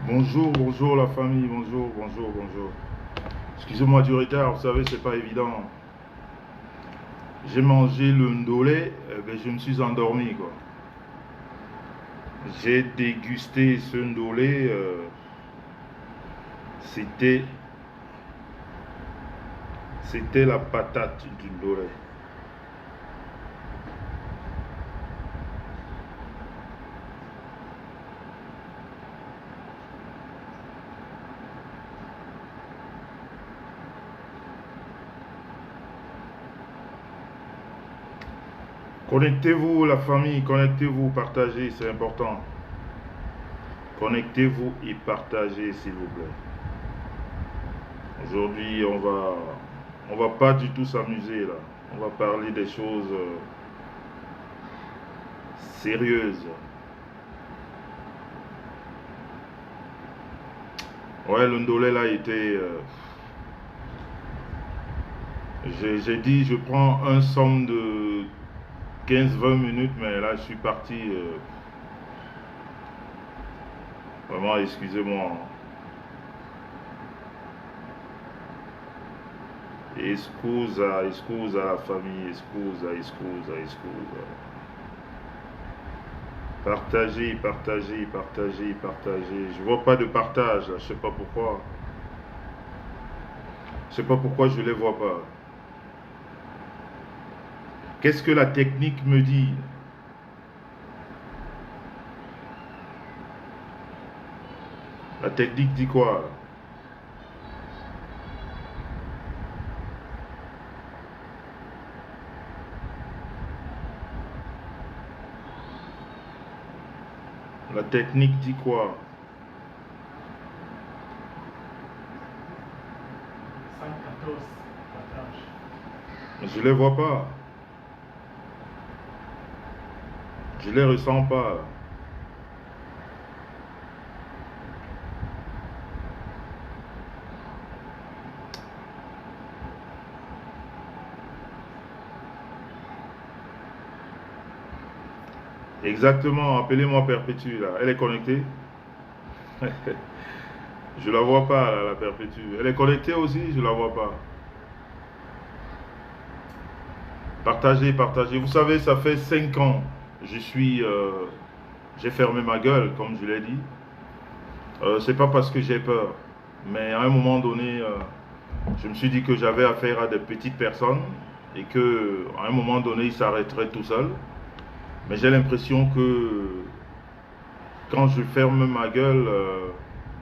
Bonjour, bonjour la famille, bonjour, bonjour, bonjour. Excusez-moi du retard, vous savez, c'est pas évident. J'ai mangé le ndolé, ben, je me suis endormi quoi. J'ai dégusté ce ndolé, c'était c'était la patate du ndolé. Connectez-vous la famille, connectez-vous, partagez, c'est important. Connectez-vous et partagez s'il vous plaît. Aujourd'hui, on va pas du tout s'amuser là. On va parler des choses sérieuses. Ouais, le ndolé là était. J'ai dit, je prends un somme de 15-20 minutes, mais là, je suis parti. Vraiment, excusez-moi. Excusa, excusa la famille, excusa, excusa, excusa. Partagez, partagez, partagez, partagez. Je vois pas de partage, là. Je sais pas pourquoi. Je sais pas pourquoi je les vois pas. Qu'est-ce que la technique me dit? La technique dit quoi? La technique dit quoi? 114 partage. Je les vois pas. Je les ressens pas. Exactement, appelez-moi Perpétue là. Elle est connectée? Je la vois pas là, la Perpétue. Elle est connectée aussi? Je la vois pas. Partagez, partagez. Vous savez, ça fait 5 ans. Je suis, j'ai fermé ma gueule, comme je l'ai dit. C'est pas parce que j'ai peur, mais à un moment donné, je me suis dit que j'avais affaire à des petites personnes et que à un moment donné, ils s'arrêteraient tout seuls. Mais j'ai l'impression que quand je ferme ma gueule,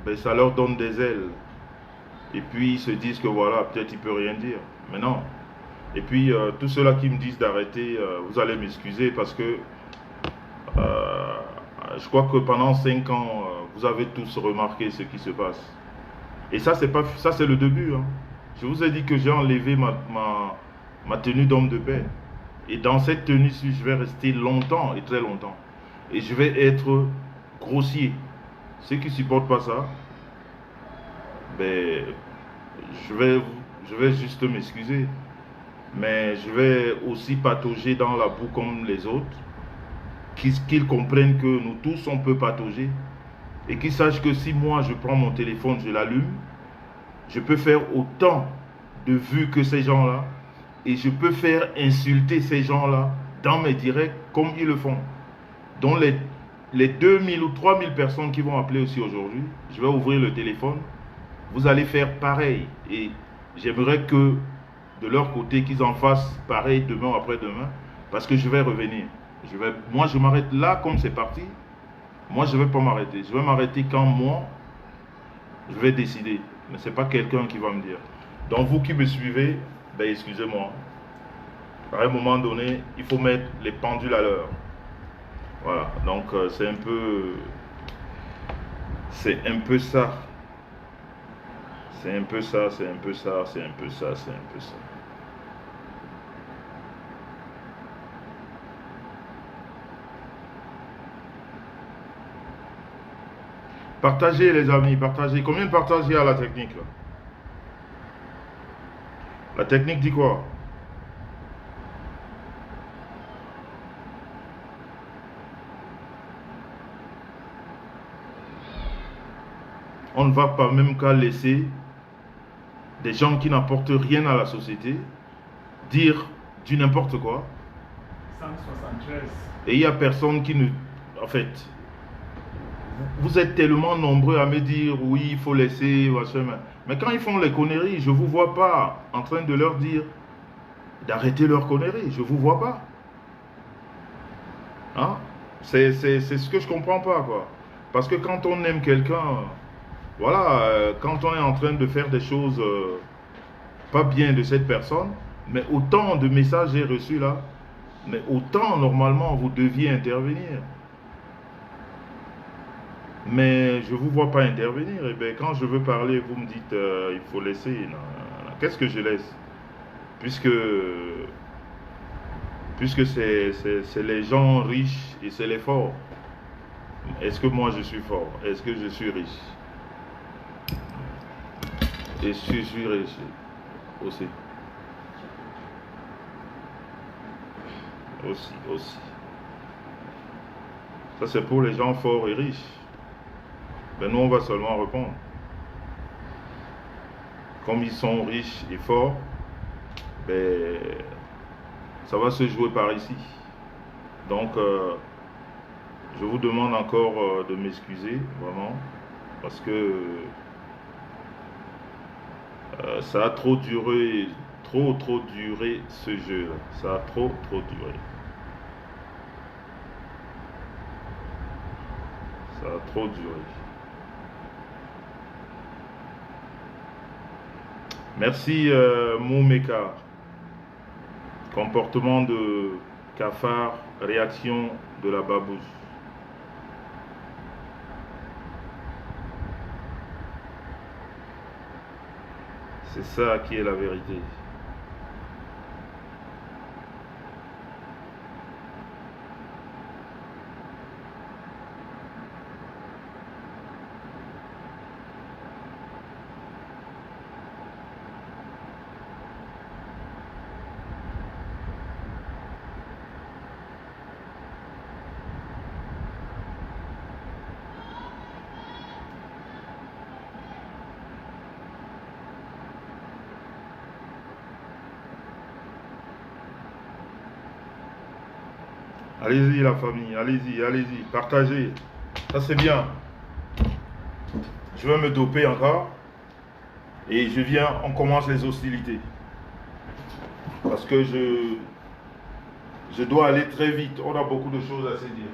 ben, ça leur donne des ailes. Et puis ils se disent que voilà, peut-être il peut rien dire. Mais non. Et puis tous ceux-là qui me disent d'arrêter, vous allez m'excuser parce que euh, je crois que pendant 5 ans, vous avez tous remarqué ce qui se passe. Et ça, c'est pas, ça, c'est le début, hein. Je vous ai dit que j'ai enlevé ma tenue d'homme de paix. Et dans cette tenue-ci, je vais rester longtemps et très longtemps. Et je vais être grossier. Ceux qui ne supportent pas ça, ben, je vais, je vais juste m'excuser. Mais je vais aussi patauger dans la boue comme les autres. Qu'ils comprennent que nous tous, on peut patauger. Et qu'ils sachent que si moi, je prends mon téléphone, je l'allume, je peux faire autant de vues que ces gens-là. Et je peux faire insulter ces gens-là dans mes directs comme ils le font. Donc les 2000 ou 3000 personnes qui vont appeler aussi aujourd'hui, je vais ouvrir le téléphone. Vous allez faire pareil. Et j'aimerais que de leur côté, qu'ils en fassent pareil demain ou après-demain. Parce que je vais revenir. Moi, je m'arrête là comme c'est parti. Moi, je ne vais pas m'arrêter. Je vais m'arrêter quand moi, Je vais décider. Mais ce n'est pas quelqu'un qui va me dire. Donc vous qui me suivez, ben excusez-moi. À un moment donné, il faut mettre les pendules à l'heure. Voilà. Donc c'est un peu... C'est un peu ça. C'est un peu ça, c'est un peu ça, c'est un peu ça, c'est un peu ça. Partagez les amis, partagez. Combien de partages il y a à la technique là? La technique dit quoi? On ne va pas même qu'à laisser des gens qui n'apportent rien à la société dire du n'importe quoi. 173. Et il n'y a personne qui ne... En fait, vous êtes tellement nombreux à me dire oui, il faut laisser, mais quand ils font les conneries, je ne vous vois pas en train de leur dire d'arrêter leurs conneries. Je ne vous vois pas. Hein? C'est ce que je ne comprends pas, quoi. Parce que quand on aime quelqu'un, voilà, quand on est en train de faire des choses pas bien de cette personne, mais autant de messages j'ai reçus là, mais autant normalement vous deviez intervenir. Mais je ne vous vois pas intervenir. Et bien quand je veux parler, vous me dites il faut laisser. Qu'est-ce que je laisse? Puisque c'est les gens riches et c'est les forts. Est-ce que moi je suis fort? Est-ce que je suis riche? Et je suis riche aussi. Aussi. Ça c'est pour les gens forts et riches. Ben nous on va seulement répondre. Comme ils sont riches et forts, ben ça va se jouer par ici. Donc je vous demande encore de m'excuser vraiment parce que ça a trop duré, trop duré ce jeu là. Ça a trop duré. Ça a trop duré. Merci Moumeka. Comportement de cafard, réaction de la babouche. C'est ça qui est la vérité. Allez-y la famille, allez-y, partagez. Ça c'est bien. Je vais me doper encore. Et on commence les hostilités. Parce que je dois aller très vite. On a beaucoup de choses à se dire.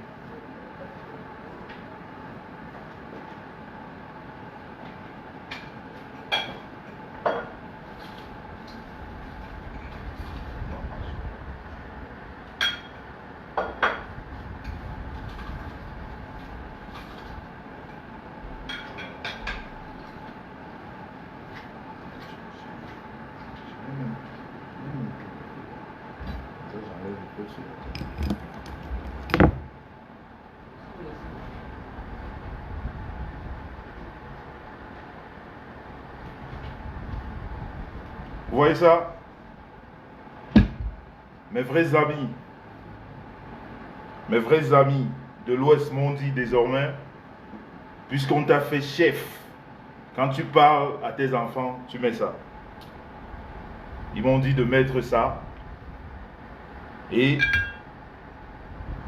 Vous voyez ça? Mes vrais amis de l'Ouest m'ont dit désormais, puisqu'on t'a fait chef, quand tu parles à tes enfants, tu mets ça. Ils m'ont dit de mettre ça. Et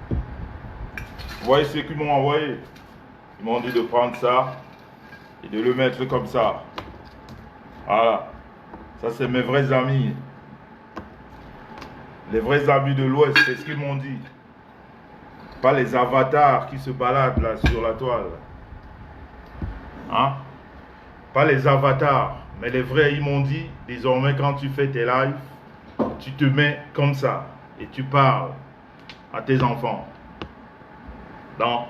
vous voyez ce qu'ils m'ont envoyé? Ils m'ont dit de prendre ça et de le mettre comme ça. Voilà. Ça, c'est mes vrais amis. Les vrais amis de l'Ouest, c'est ce qu'ils m'ont dit. Pas les avatars qui se baladent là sur la toile. Hein? Pas les avatars, mais les vrais. Ils m'ont dit, désormais, quand tu fais tes lives, tu te mets comme ça et tu parles à tes enfants. Donc,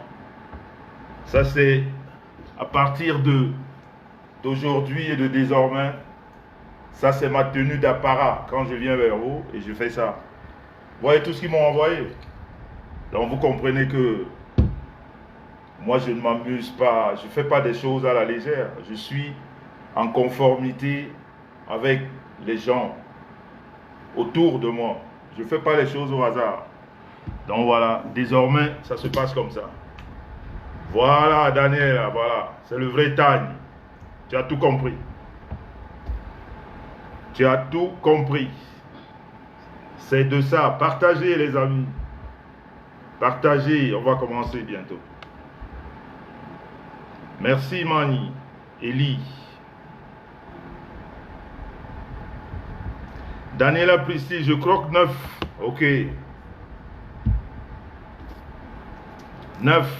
ça c'est à partir d'aujourd'hui et de désormais, ça c'est ma tenue d'apparat quand je viens vers vous et je fais ça. Vous voyez tout ce qu'ils m'ont envoyé. Donc vous comprenez que moi je ne m'amuse pas, je ne fais pas des choses à la légère. Je suis en conformité avec les gens autour de moi. Je ne fais pas les choses au hasard. Donc voilà, désormais, ça se passe comme ça. Voilà, Daniel, voilà. C'est le vrai Tagne. Tu as tout compris. Tu as tout compris. C'est de ça. Partagez, les amis. Partagez. On va commencer bientôt. Merci, Mani. Eli. Daniela Pristy, je croque 9. Ok. 9.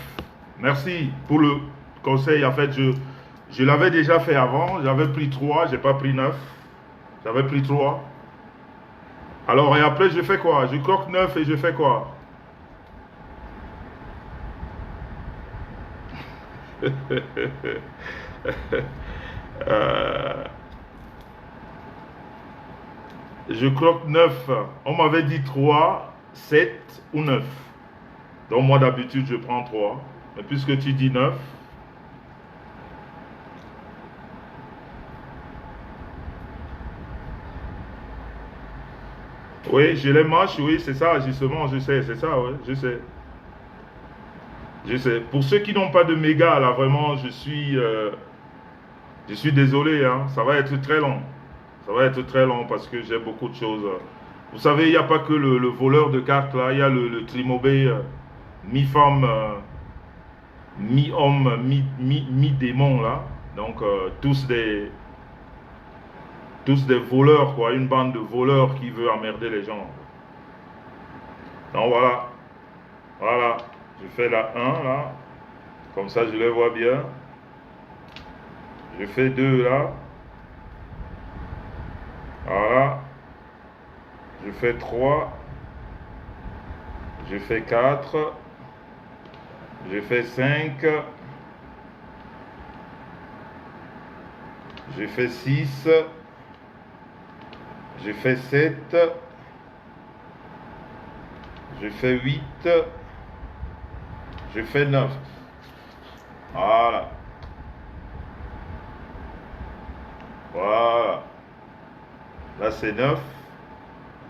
Merci pour le conseil. En fait, je l'avais déjà fait avant. J'avais pris 3. Je n'ai pas pris 9. J'avais pris 3. Alors, et après, je fais quoi? Je croque 9 et je fais quoi? Je croque 9. On m'avait dit 3, 7 ou 9. Donc moi d'habitude je prends 3. Mais puisque tu dis 9. Oui, je les mâche, oui, c'est ça, justement, je sais, c'est ça, oui, je sais. Je sais. Pour ceux qui n'ont pas de méga, là, vraiment, je suis désolé, hein, ça va être très long. Ça va être très long parce que j'ai beaucoup de choses. Vous savez, il n'y a pas que le voleur de cartes, là, il y a le trimobé, mi-femme, mi-homme, mi-démon, là. Donc, tous des voleurs, quoi, une bande de voleurs qui veut emmerder les gens. Donc, voilà. Voilà. Je fais la 1, là. Comme ça, je les vois bien. Je fais 2, là. Voilà. Je fais 3. Je fais 4. Je fais 5. Je fais 6. Je fais 7. Je fais 8. Je fais 9. Voilà. Voilà. Là, c'est 9.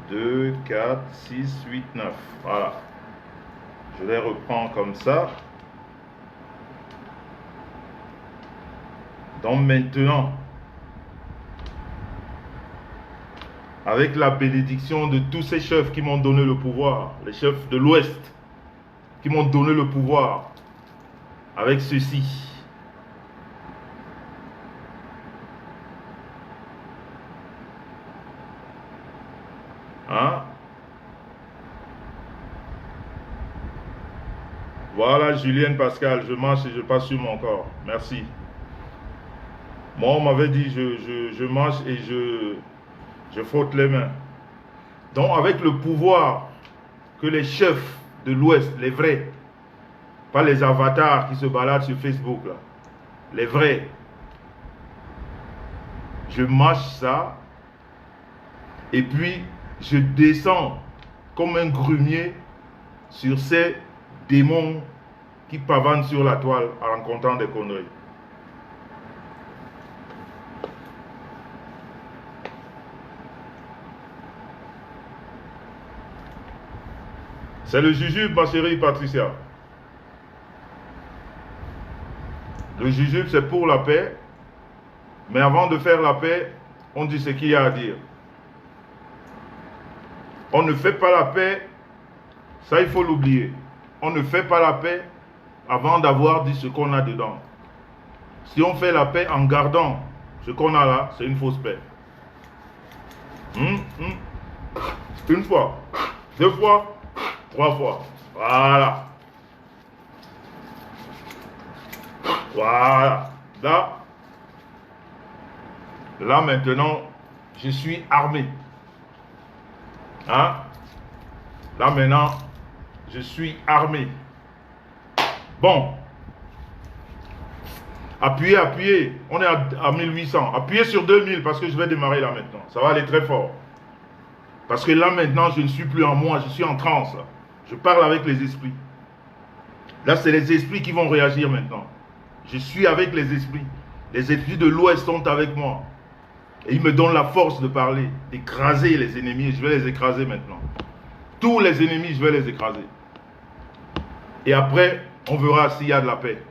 2, 4, 6, 8, 9. Voilà. Je les reprends comme ça. Donc maintenant, avec la bénédiction de tous ces chefs qui m'ont donné le pouvoir, les chefs de l'Ouest, qui m'ont donné le pouvoir, avec ceci. Hein? Voilà, Julienne Pascal, je marche et je passe sur mon corps. Merci. Moi, on m'avait dit, je marche et je frotte les mains. Donc, avec le pouvoir que les chefs de l'Ouest, les vrais, pas les avatars qui se baladent sur Facebook, là, les vrais, je marche ça, et puis je descends comme un grumier sur ces démons qui pavanent sur la toile en rencontrant des conneries. C'est le jujube, ma chérie Patricia. Le jujube, c'est pour la paix. Mais avant de faire la paix, on dit ce qu'il y a à dire. On ne fait pas la paix, ça il faut l'oublier. On ne fait pas la paix avant d'avoir dit ce qu'on a dedans. Si on fait la paix en gardant ce qu'on a là, c'est une fausse paix. Une fois, 2 fois, 3 fois. Voilà. Voilà. Là, Là maintenant, je suis armé. Hein? Là maintenant, je suis armé. Bon. Appuyez, appuyez. On est à 1800. Appuyez sur 2000 parce que je vais démarrer là maintenant. Ça va aller très fort. Parce que là maintenant, je ne suis plus en moi, je suis en transe. Là. Je parle avec les esprits. Là, c'est les esprits qui vont réagir maintenant. Je suis avec les esprits. Les esprits de l'Ouest sont avec moi. Et ils me donnent la force de parler, d'écraser les ennemis. Je vais les écraser maintenant. Tous les ennemis, je vais les écraser. Et après, on verra s'il y a de la paix.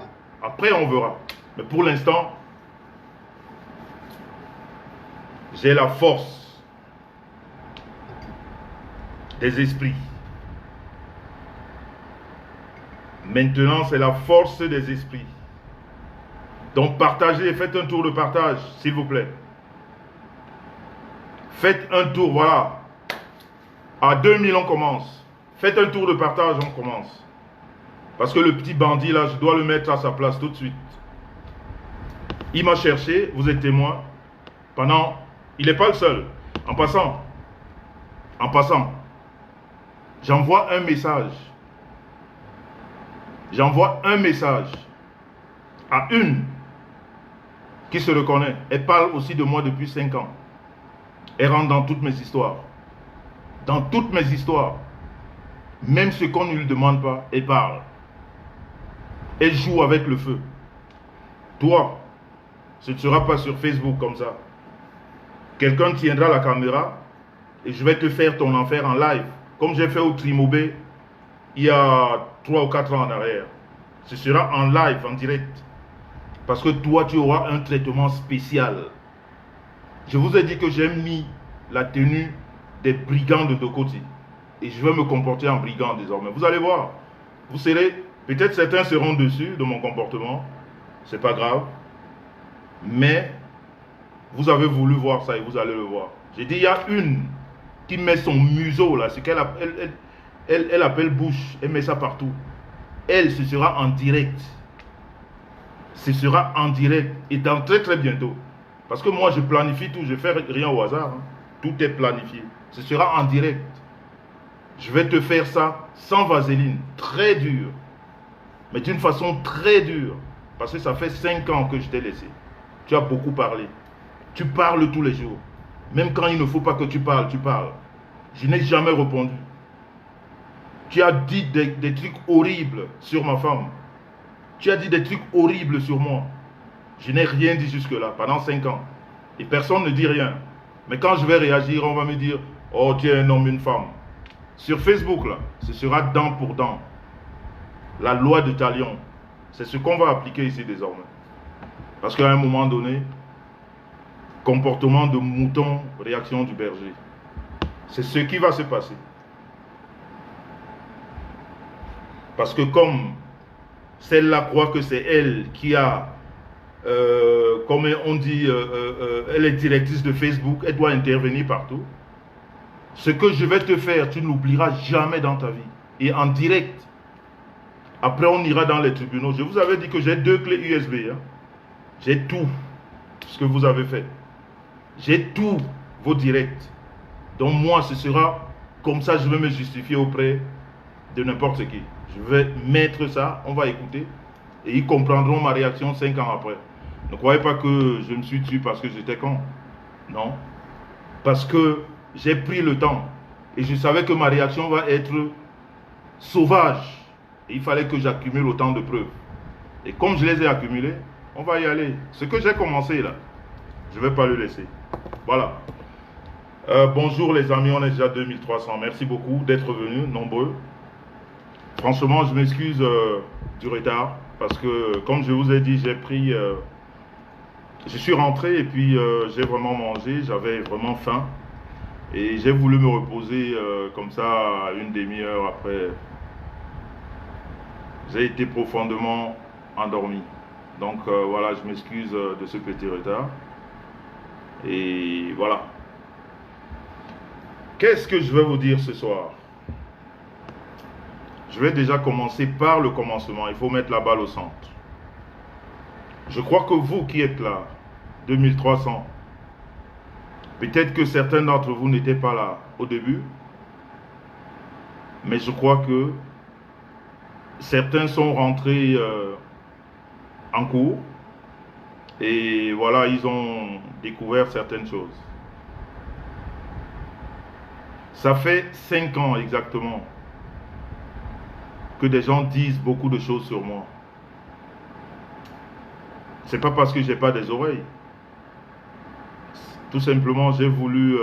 Après, on verra. Mais pour l'instant, j'ai la force des esprits. Maintenant, c'est la force des esprits. Donc, partagez, faites un tour de partage, s'il vous plaît. Faites un tour, voilà. À 2000, on commence. Faites un tour de partage, on commence. Parce que le petit bandit, là, je dois le mettre à sa place tout de suite. Il m'a cherché, vous êtes témoin. Pendant... Il n'est pas le seul. En passant, j'envoie un message. J'envoie un message à une qui se reconnaît. Elle parle aussi de moi depuis 5 ans. Elle rentre dans toutes mes histoires. Dans toutes mes histoires. Même ce qu'on ne lui demande pas, elle parle. Elle joue avec le feu. Toi, ce ne sera pas sur Facebook comme ça. Quelqu'un tiendra la caméra et je vais te faire ton enfer en live. Comme j'ai fait au Trimobé il y a 3 ou 4 ans en arrière. Ce sera en live, en direct. Parce que toi, tu auras un traitement spécial. Je vous ai dit que j'ai mis la tenue des brigands de Dokoti. Et je vais me comporter en brigand désormais. Vous allez voir. Vous serez, peut-être certains seront dessus de mon comportement. C'est pas grave. Mais vous avez voulu voir ça et vous allez le voir. J'ai dit, il y a une qui met son museau là. C'est qu'elle elle appelle bouche. Elle met ça partout. Elle, ce sera en direct. Ce sera en direct. Et dans très très bientôt. Parce que moi, je planifie tout. Je ne fais rien au hasard. Hein. Tout est planifié. Ce sera en direct. Je vais te faire ça sans vaseline. Très dur. Mais d'une façon très dure. Parce que ça fait 5 ans que je t'ai laissé. Tu as beaucoup parlé. Tu parles tous les jours. Même quand il ne faut pas que tu parles, tu parles. Je n'ai jamais répondu. Tu as dit des trucs horribles sur ma femme. Tu as dit des trucs horribles sur moi. Je n'ai rien dit jusque-là, pendant 5 ans. Et personne ne dit rien. Mais quand je vais réagir, on va me dire, oh, tu es un homme, une femme. Sur Facebook, là, ce sera dent pour dent. La loi de Talion. C'est ce qu'on va appliquer ici désormais. Parce qu'à un moment donné, comportement de mouton, réaction du berger. C'est ce qui va se passer. Parce que comme celle-là croit que c'est elle qui a, comme on dit, elle est directrice de Facebook, elle doit intervenir partout. Ce que je vais te faire, tu n'oublieras jamais dans ta vie. Et en direct. Après, on ira dans les tribunaux. Je vous avais dit que j'ai 2 clés USB. Hein. J'ai tout ce que vous avez fait. J'ai tous vos directs. Donc moi, ce sera comme ça, je vais me justifier auprès de n'importe qui. Je vais mettre ça, on va écouter. Et ils comprendront ma réaction 5 ans après. Ne croyez pas que je me suis tué parce que j'étais con. Non. Parce que j'ai pris le temps. Et je savais que ma réaction va être sauvage. Et il fallait que j'accumule autant de preuves. Et comme je les ai accumulées, on va y aller. Ce que j'ai commencé là, je ne vais pas le laisser. Voilà. Bonjour les amis, on est déjà 2300. Merci beaucoup d'être venus, nombreux. Franchement, je m'excuse du retard. Parce que, comme je vous ai dit, j'ai pris... je suis rentré et puis j'ai vraiment mangé. J'avais vraiment faim. Et j'ai voulu me reposer comme ça une demi-heure après. J'ai été profondément endormi. Donc voilà, je m'excuse de ce petit retard. Et voilà. Qu'est-ce que je vais vous dire ce soir? Je vais déjà commencer par le commencement. Il faut mettre la balle au centre. Je crois que vous qui êtes là, 2300, Peut-être que certains d'entre vous n'étaient pas là au début, mais je crois que certains sont rentrés en cours et voilà, ils ont découvert certaines choses. Ça fait 5 ans exactement que des gens disent beaucoup de choses sur moi. C'est pas parce que j'ai pas des oreilles. Tout simplement, j'ai voulu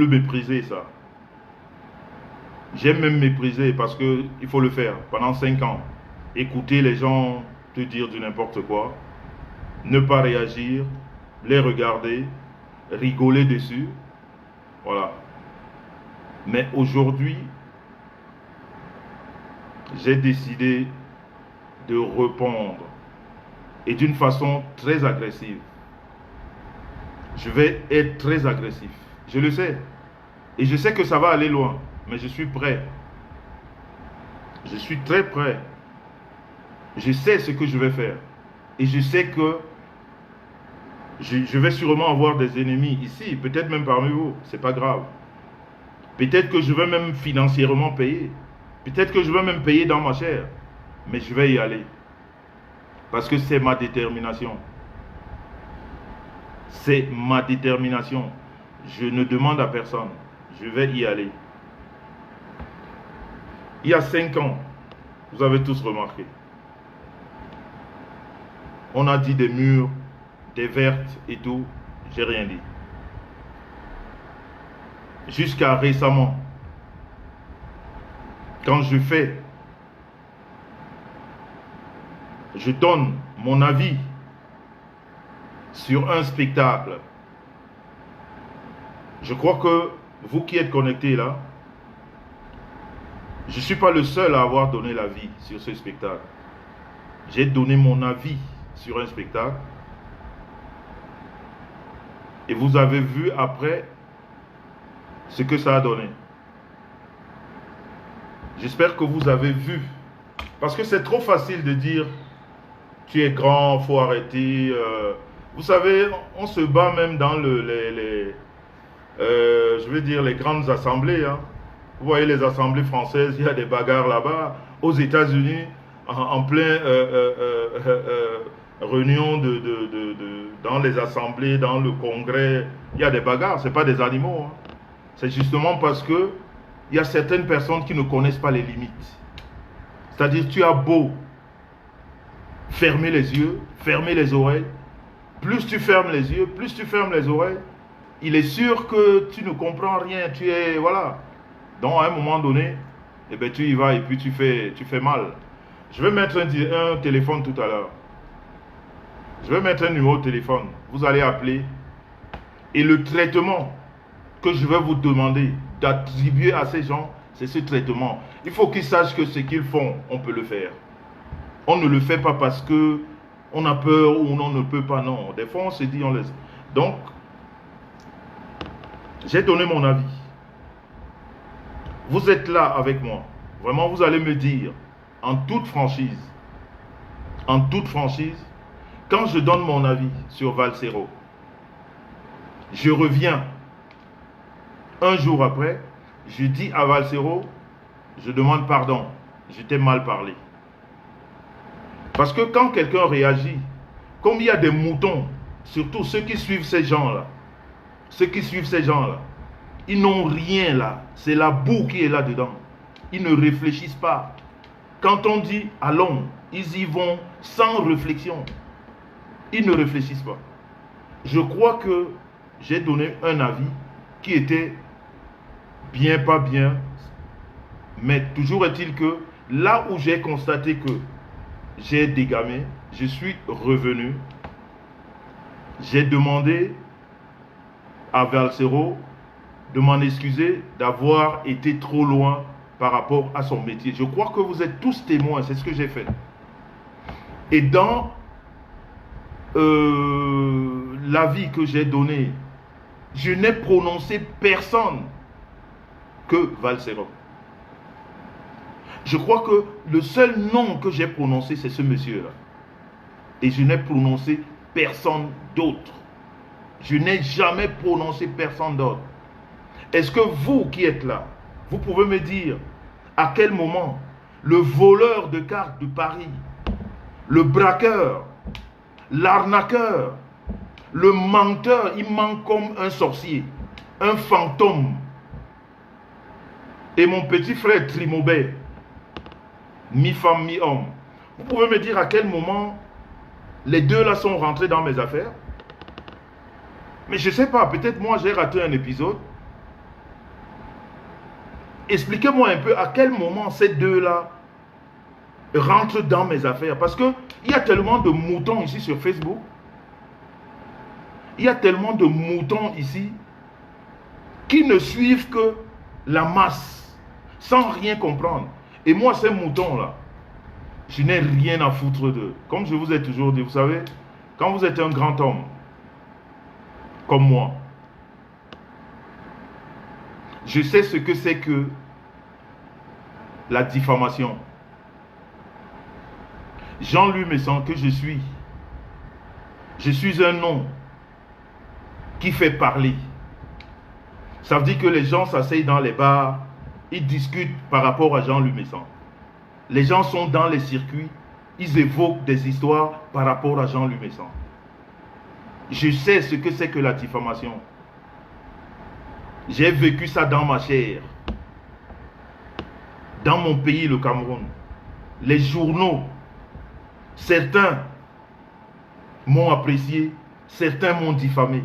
mépriser ça. J'ai même méprisé parce que il faut le faire pendant 5 ans. Écouter les gens te dire du n'importe quoi, ne pas réagir, les regarder, rigoler dessus. Voilà. Mais aujourd'hui, j'ai décidé de répondre et d'une façon très agressive. Je vais être très agressif. Je le sais. Et je sais que ça va aller loin. Mais je suis prêt. Je suis très prêt. Je sais ce que je vais faire. Et je sais que je vais sûrement avoir des ennemis ici. Peut-être même parmi vous. C'est pas grave. Peut-être que je vais même financièrement payer. Peut-être que je vais même payer dans ma chair. Mais je vais y aller. Parce que c'est ma détermination. C'est ma détermination. Je ne demande à personne. Je vais y aller. Il y a 5 ans, vous avez tous remarqué, on a dit des murs, des vertes et tout, j'ai rien dit. Jusqu'à récemment, quand je donne mon avis sur un spectacle, je crois que vous qui êtes connectés là, je ne suis pas le seul à avoir donné l'avis sur ce spectacle. J'ai donné mon avis sur un spectacle. Et vous avez vu après ce que ça a donné. J'espère que vous avez vu. Parce que c'est trop facile de dire tu es grand, il faut arrêter. Vous savez, on se bat même dans les grandes assemblées. Hein. Vous voyez les assemblées françaises, il y a des bagarres là-bas. Aux États-Unis, en plein réunion dans les assemblées, dans le congrès, il y a des bagarres. Ce n'est pas des animaux. Hein. C'est justement parce que il y a certaines personnes qui ne connaissent pas les limites. C'est-à-dire, tu as beau fermer les yeux, fermer les oreilles. Plus tu fermes les yeux, plus tu fermes les oreilles, il est sûr que tu ne comprends rien. Tu es, voilà. Donc, à un moment donné, eh ben, tu y vas et puis tu fais mal. Je vais mettre un téléphone tout à l'heure. Je vais mettre un numéro de téléphone. Vous allez appeler. Et le traitement que je vais vous demander d'attribuer à ces gens, c'est ce traitement. Il faut qu'ils sachent que ce qu'ils font, on peut le faire. On ne le fait pas parce que on a peur ou on ne peut pas. Non, des fois on se dit, on laisse. Donc, j'ai donné mon avis. Vous êtes là avec moi. Vraiment, vous allez me dire, en toute franchise, quand je donne mon avis sur Valsero, je reviens un jour après, je dis à Valsero, je demande pardon, je t'ai mal parlé. Parce que quand quelqu'un réagit, comme il y a des moutons, surtout ceux qui suivent ces gens-là, ils n'ont rien là. C'est la boue qui est là-dedans. Ils ne réfléchissent pas. Quand on dit allons, ils y vont sans réflexion. Ils ne réfléchissent pas. Je crois que j'ai donné un avis qui était bien, pas bien. Mais toujours est-il que là où j'ai constaté que j'ai dégamé, je suis revenu. J'ai demandé à Valsero de m'en excuser d'avoir été trop loin par rapport à son métier. Je crois que vous êtes tous témoins, c'est ce que j'ai fait. Et dans l'avis que j'ai donné, je n'ai prononcé personne que Valsero. Je crois que le seul nom que j'ai prononcé, c'est ce monsieur-là. Et je n'ai prononcé personne d'autre. Je n'ai jamais prononcé personne d'autre. Est-ce que vous qui êtes là, vous pouvez me dire à quel moment le voleur de cartes de Paris, le braqueur, l'arnaqueur, le menteur, il ment comme un sorcier, un fantôme. Et mon petit frère Trimobé, mi-femme, mi-homme, vous pouvez me dire à quel moment les deux là sont rentrés dans mes affaires? Mais je ne sais pas, peut-être moi j'ai raté un épisode. Expliquez-moi un peu à quel moment ces deux-là rentrent dans mes affaires. Parce qu'il y a tellement de moutons ici sur Facebook. Il y a tellement de moutons ici qui ne suivent que la masse, sans rien comprendre. Et moi, ces moutons-là, je n'ai rien à foutre d'eux. Comme je vous ai toujours dit, vous savez, quand vous êtes un grand homme, comme moi, je sais ce que c'est que la diffamation. Jean-Louis Messon, que je suis un nom qui fait parler. Ça veut dire que les gens s'asseyent dans les bars, ils discutent par rapport à Jean-Louis Messon. Les gens sont dans les circuits, ils évoquent des histoires par rapport à Jean-Louis Messon. Je sais ce que c'est que la diffamation. J'ai vécu ça dans ma chair. Dans mon pays, le Cameroun. Les journaux, certains m'ont apprécié, certains m'ont diffamé.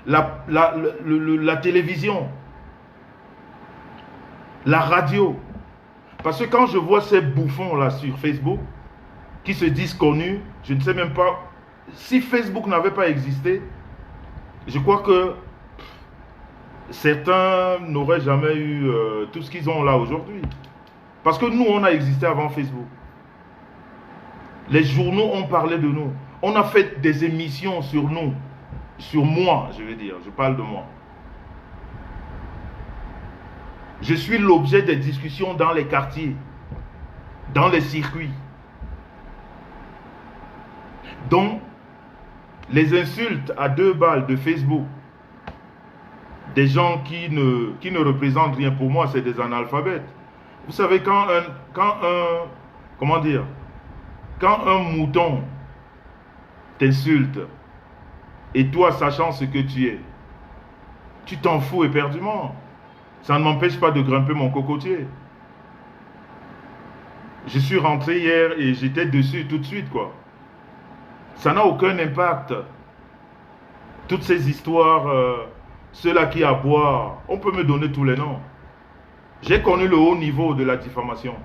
La télévision, la radio. Parce que quand je vois ces bouffons-là sur Facebook, qui se disent connus, je ne sais même pas, si Facebook n'avait pas existé, je crois que certains n'auraient jamais eu tout ce qu'ils ont là aujourd'hui. Parce que nous, on a existé avant Facebook. Les journaux ont parlé de nous. On a fait des émissions sur nous. Sur moi, je veux dire. Je parle de moi. Je suis l'objet des discussions dans les quartiers, dans les circuits. Donc, les insultes à 2 balles de Facebook, des gens qui ne représentent rien pour moi, c'est des analphabètes. Vous savez, quand un mouton t'insulte, et toi, sachant ce que tu es, tu t'en fous éperdument. Ça ne m'empêche pas de grimper mon cocotier. Je suis rentré hier et j'étais dessus tout de suite, quoi. Ça n'a aucun impact. Toutes ces histoires, ceux-là qui aboient, on peut me donner tous les noms. J'ai connu le haut niveau de la diffamation.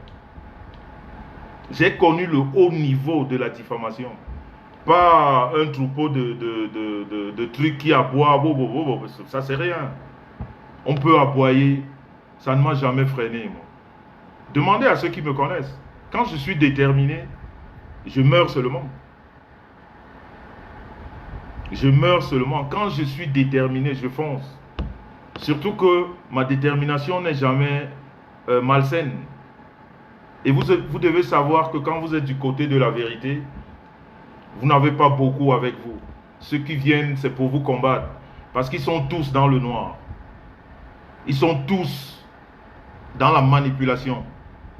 J'ai connu le haut niveau de la diffamation. Pas un troupeau de trucs qui aboient, ça c'est rien. On peut aboyer, ça ne m'a jamais freiné, moi. Demandez à ceux qui me connaissent. Quand je suis déterminé, je meurs seulement. Je meurs seulement. Quand je suis déterminé, je fonce. Surtout que ma détermination n'est jamais malsaine. Et vous devez savoir que quand vous êtes du côté de la vérité, vous n'avez pas beaucoup avec vous. Ceux qui viennent, c'est pour vous combattre. Parce qu'ils sont tous dans le noir. Ils sont tous dans la manipulation.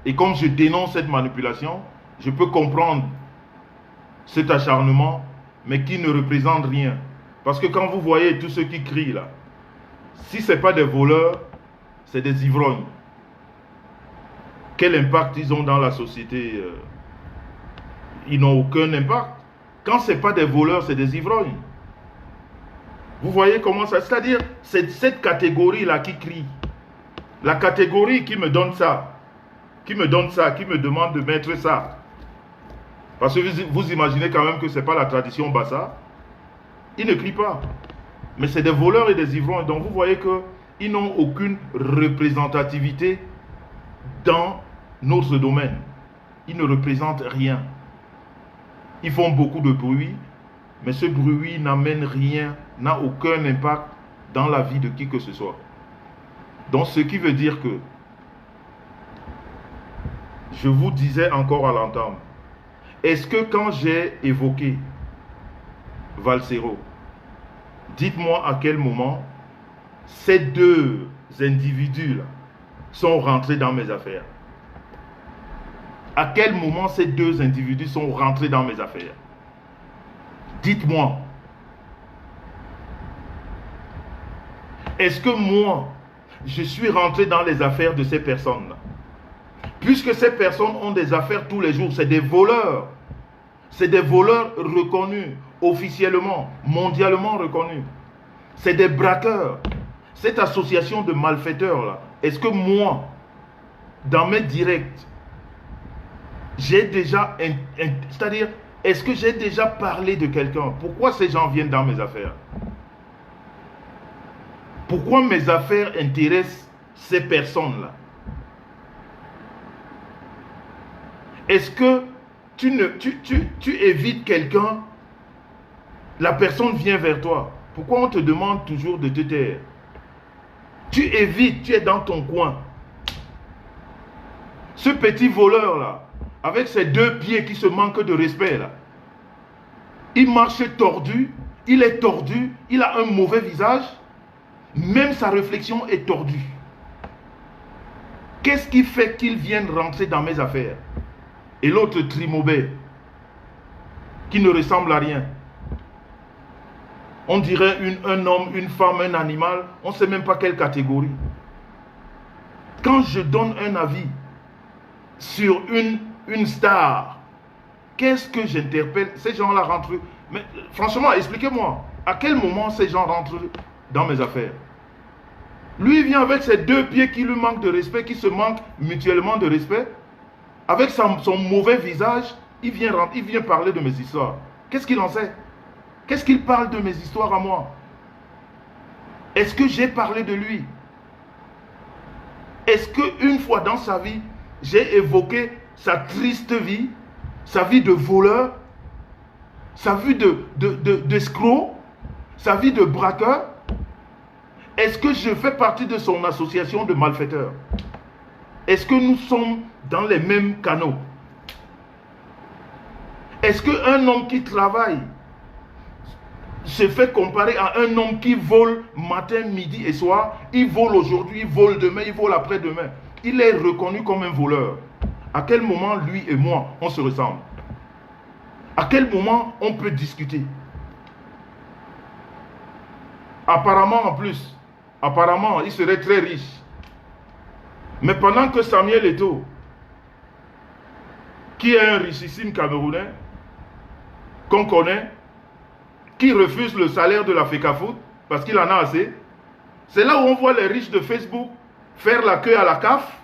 Et comme je dénonce cette manipulation, je peux comprendre cet acharnement, mais qui ne représente rien. Parce que quand vous voyez tous ceux qui crient là, si ce n'est pas des voleurs, c'est des ivrognes. Quel impact ils ont dans la société? Ils n'ont aucun impact. Quand ce n'est pas des voleurs, c'est des ivrognes. Vous voyez comment ça... C'est-à-dire, c'est cette catégorie-là qui crie. La catégorie qui me donne ça, qui me demande de mettre ça. Parce que vous imaginez quand même que ce n'est pas la tradition Bassa. Ils ne crient pas. Mais c'est des voleurs et des ivrognes. Donc vous voyez qu'ils n'ont aucune représentativité dans notre domaine. Ils ne représentent rien. Ils font beaucoup de bruit, mais ce bruit n'amène rien, n'a aucun impact dans la vie de qui que ce soit. Donc ce qui veut dire que, je vous disais encore à l'entendre, est-ce que quand j'ai évoqué Valsero, Dites-moi à quel moment ces deux individus-là sont rentrés dans mes affaires. À quel moment ces deux individus sont rentrés dans mes affaires? Dites-moi. Est-ce que moi, je suis rentré dans les affaires de ces personnes-là? Puisque ces personnes ont des affaires tous les jours, c'est des voleurs. C'est des voleurs reconnus, officiellement, mondialement reconnus. C'est des braqueurs. Cette association de malfaiteurs-là, est-ce que moi, dans mes directs, j'ai déjà... C'est-à-dire, est-ce que j'ai déjà parlé de quelqu'un? Pourquoi ces gens viennent dans mes affaires? Pourquoi mes affaires intéressent ces personnes-là? Est-ce que tu évites quelqu'un, la personne vient vers toi. Pourquoi on te demande toujours de te taire? Tu évites, tu es dans ton coin. Ce petit voleur-là, avec ses deux pieds qui se manquent de respect, là, il marche tordu, il est tordu, il a un mauvais visage, même sa réflexion est tordue. Qu'est-ce qui fait qu'il vienne rentrer dans mes affaires? Et l'autre trimobé, qui ne ressemble à rien. On dirait un homme, une femme, un animal, on ne sait même pas quelle catégorie. Quand je donne un avis sur une star, qu'est-ce que j'interpelle? Ces gens-là rentrent... Mais franchement, expliquez-moi, à quel moment ces gens rentrent dans mes affaires? Lui, il vient avec ses deux pieds qui lui manquent de respect, qui se manquent mutuellement de respect. Avec son mauvais visage, il vient parler de mes histoires. Qu'est-ce qu'il en sait? Qu'est-ce qu'il parle de mes histoires à moi? Est-ce que j'ai parlé de lui? Est-ce qu'une fois dans sa vie, j'ai évoqué sa triste vie, sa vie de voleur, sa vie d'escroc, sa vie de braqueur? Est-ce que je fais partie de son association de malfaiteurs? Est-ce que nous sommes dans les mêmes canaux? Est-ce qu'un homme qui travaille se fait comparer à un homme qui vole matin, midi et soir? Il vole aujourd'hui, il vole demain, il vole après-demain. Il est reconnu comme un voleur. À quel moment lui et moi, on se ressemble? À quel moment on peut discuter? Apparemment, en plus, apparemment, il serait très riche. Mais pendant que Samuel Eto'o, qui est un richissime Camerounais, qu'on connaît, qui refuse le salaire de la FECAFOOT, parce qu'il en a assez, c'est là où on voit les riches de Facebook faire la queue à la CAF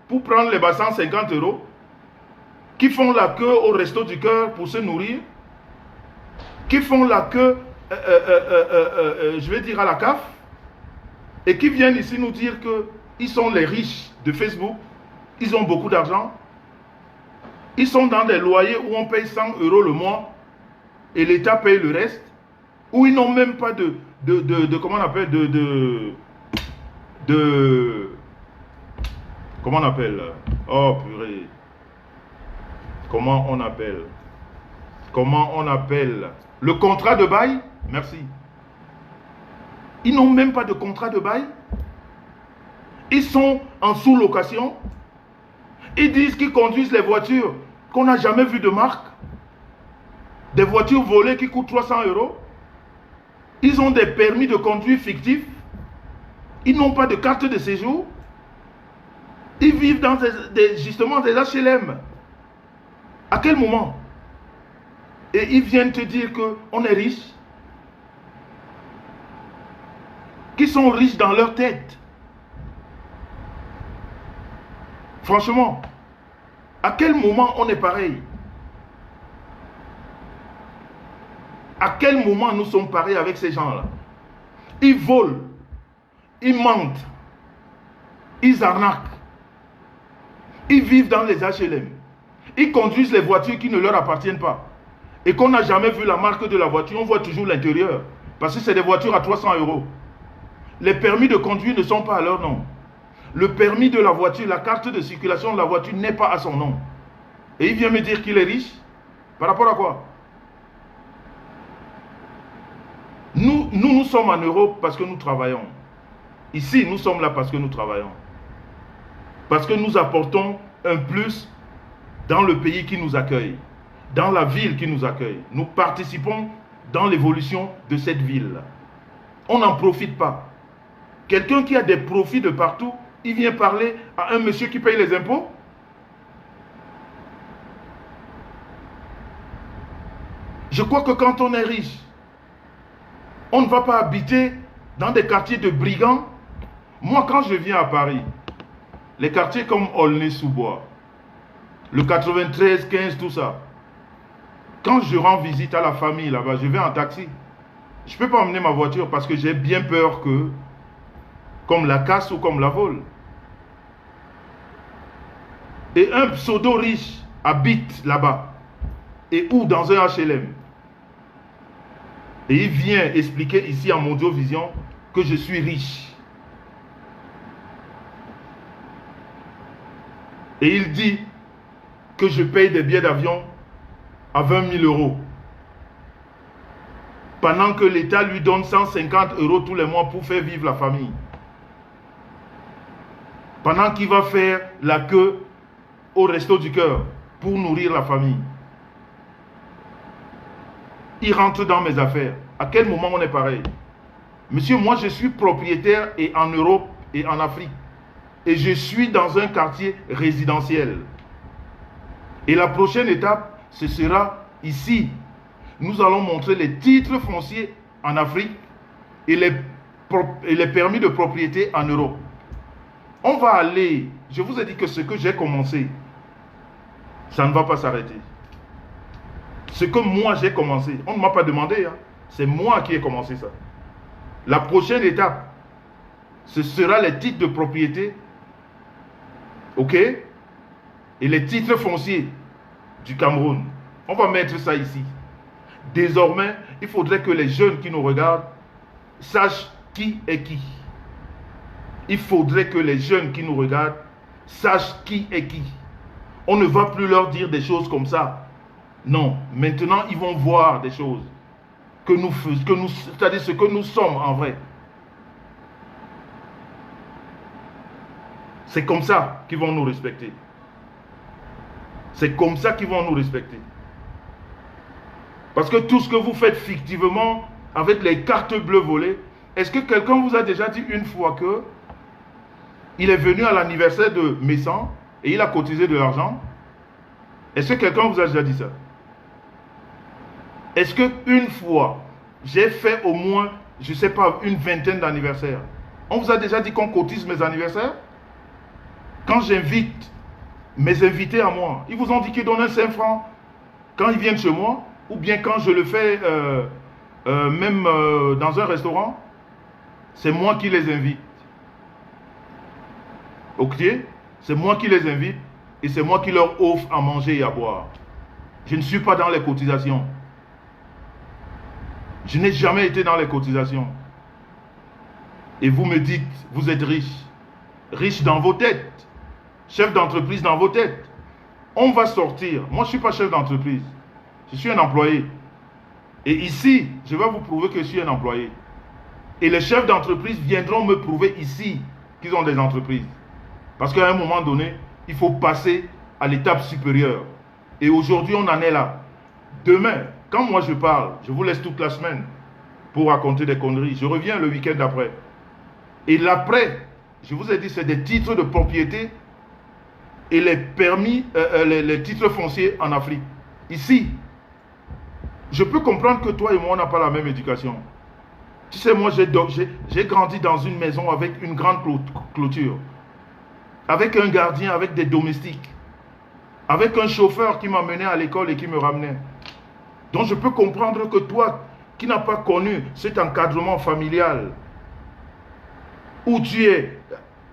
pour prendre les bassins 50 €, qui font la queue au Resto du Cœur pour se nourrir, qui font la queue, je vais dire à la CAF, et qui viennent ici nous dire qu'ils sont les riches de Facebook, ils ont beaucoup d'argent, ils sont dans des loyers où on paye 100 € le mois et l'État paye le reste, où ils n'ont même pas comment on appelle, comment on appelle, oh purée, comment on appelle le contrat de bail, merci. Ils n'ont même pas de contrat de bail. Ils sont en sous-location. Ils disent qu'ils conduisent les voitures qu'on n'a jamais vues de marque. Des voitures volées qui coûtent 300 €. Ils ont des permis de conduire fictifs. Ils n'ont pas de carte de séjour. Ils vivent dans justement des HLM. À quel moment? Et ils viennent te dire qu'on est riche. Qu'ils sont riches dans leur tête. Franchement, à quel moment on est pareil? À quel moment nous sommes pareils avec ces gens-là? Ils volent, ils mentent, ils arnaquent, ils vivent dans les HLM, ils conduisent les voitures qui ne leur appartiennent pas et qu'on n'a jamais vu la marque de la voiture, on voit toujours l'intérieur parce que c'est des voitures à 300 €. Les permis de conduire ne sont pas à leur nom. Le permis de la voiture, la carte de circulation de la voiture n'est pas à son nom. Et il vient me dire qu'il est riche. Par rapport à quoi? Nous Nous sommes en Europe parce que nous travaillons. Ici, nous sommes là parce que nous travaillons. Parce que nous apportons un plus dans le pays qui nous accueille, dans la ville qui nous accueille. Nous participons dans l'évolution de cette ville. On n'en profite pas. Quelqu'un qui a des profits de partout, il vient parler à un monsieur qui paye les impôts. Je crois que quand on est riche, on ne va pas habiter dans des quartiers de brigands. Moi, quand je viens à Paris, les quartiers comme Aulnay-sous-Bois, le 93, 15, tout ça, quand je rends visite à la famille là-bas, je vais en taxi. Je ne peux pas emmener ma voiture parce que j'ai bien peur que, comme la casse ou comme la vole. Et un pseudo riche habite là-bas. Et ou dans un HLM. Et il vient expliquer ici à Mondiovision que je suis riche. Et il dit que je paye des billets d'avion à 20 000 euros. Pendant que l'État lui donne 150 euros tous les mois pour faire vivre la famille. Pendant qu'il va faire la queue au Resto du Cœur pour nourrir la famille. Il rentre dans mes affaires. À quel moment on est pareil? Monsieur, moi je suis propriétaire et en Europe et en Afrique. Et je suis dans un quartier résidentiel. Et la prochaine étape, ce sera ici. Nous allons montrer les titres fonciers en Afrique et les permis de propriété en Europe. On va aller, je vous ai dit que ce que j'ai commencé, ça ne va pas s'arrêter. Ce que moi j'ai commencé, on ne m'a pas demandé, hein. C'est moi qui ai commencé ça. La prochaine étape, ce sera les titres de propriété, ok, et les titres fonciers du Cameroun. On va mettre ça ici. Désormais, il faudrait que les jeunes qui nous regardent sachent qui est qui. Il faudrait que les jeunes qui nous regardent sachent qui est qui. On ne va plus leur dire des choses comme ça. Non, maintenant ils vont voir des choses que nous faisons, c'est-à-dire ce que nous sommes en vrai. C'est comme ça qu'ils vont nous respecter. C'est comme ça qu'ils vont nous respecter. Parce que tout ce que vous faites fictivement avec les cartes bleues volées, est-ce que quelqu'un vous a déjà dit une fois que il est venu à l'anniversaire de Messan et il a cotisé de l'argent? Est-ce que quelqu'un vous a déjà dit ça? Est-ce qu'une fois, j'ai fait au moins, je ne sais pas, une vingtaine d'anniversaires? On vous a déjà dit qu'on cotise mes anniversaires? Quand j'invite mes invités à moi, ils vous ont dit qu'ils donnent un 5 francs quand ils viennent chez moi? Ou bien quand je le fais même dans un restaurant? C'est moi qui les invite. Ok? C'est moi qui les invite et c'est moi qui leur offre à manger et à boire. Je ne suis pas dans les cotisations. Je n'ai jamais été dans les cotisations. Et vous me dites, vous êtes riche. Riche dans vos têtes. Chef d'entreprise dans vos têtes. On va sortir. Moi, je ne suis pas chef d'entreprise. Je suis un employé. Et ici, je vais vous prouver que je suis un employé. Et les chefs d'entreprise viendront me prouver ici qu'ils ont des entreprises. Parce qu'à un moment donné, il faut passer à l'étape supérieure. Et aujourd'hui, on en est là. Demain, quand moi je parle, je vous laisse toute la semaine pour raconter des conneries. Je reviens le week-end après. Et l'après, je vous ai dit, c'est des titres de propriété et les permis, les titres fonciers en Afrique. Ici, je peux comprendre que toi et moi, on n'a pas la même éducation. Tu sais, moi, j'ai grandi dans une maison avec une grande clôture. Avec un gardien, avec des domestiques. Avec un chauffeur qui m'amenait à l'école et qui me ramenait. Donc je peux comprendre que toi, qui n'as pas connu cet encadrement familial, où tu es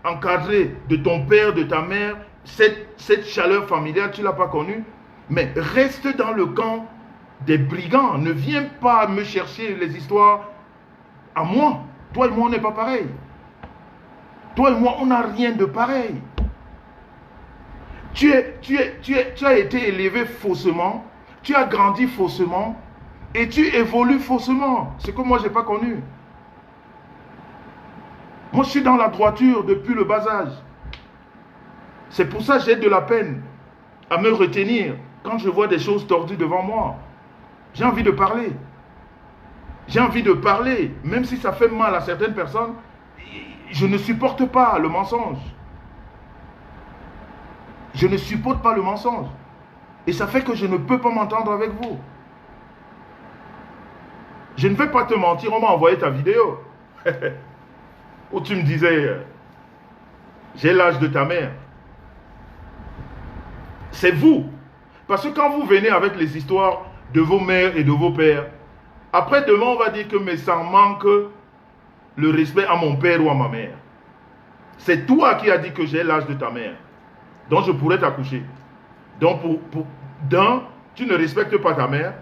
encadré de ton père, de ta mère, cette chaleur familiale, tu ne l'as pas connue, mais reste dans le camp des brigands. Ne viens pas me chercher les histoires à moi. Toi et moi, on n'est pas pareil. Toi et moi, on n'a rien de pareil. Tu as été élevé faussement, tu as grandi faussement, Et tu évolues faussement. Ce que moi, je n'ai pas connu. Moi, je suis dans la droiture depuis le bas âge. C'est pour ça que j'ai de la peine à me retenir quand je vois des choses tordues devant moi. J'ai envie de parler. J'ai envie de parler. Même si ça fait mal à certaines personnes, je ne supporte pas le mensonge. Je ne supporte pas le mensonge. Et ça fait que je ne peux pas m'entendre avec vous. Je ne vais pas te mentir, on m'a envoyé ta vidéo. Où tu me disais, j'ai l'âge de ta mère. C'est vous. Parce que quand vous venez avec les histoires de vos mères et de vos pères, après demain on va dire que mais ça manque le respect à mon père ou à ma mère. C'est toi qui as dit que j'ai l'âge de ta mère. Donc je pourrais t'accoucher. Donc d'un, tu ne respectes pas ta mère.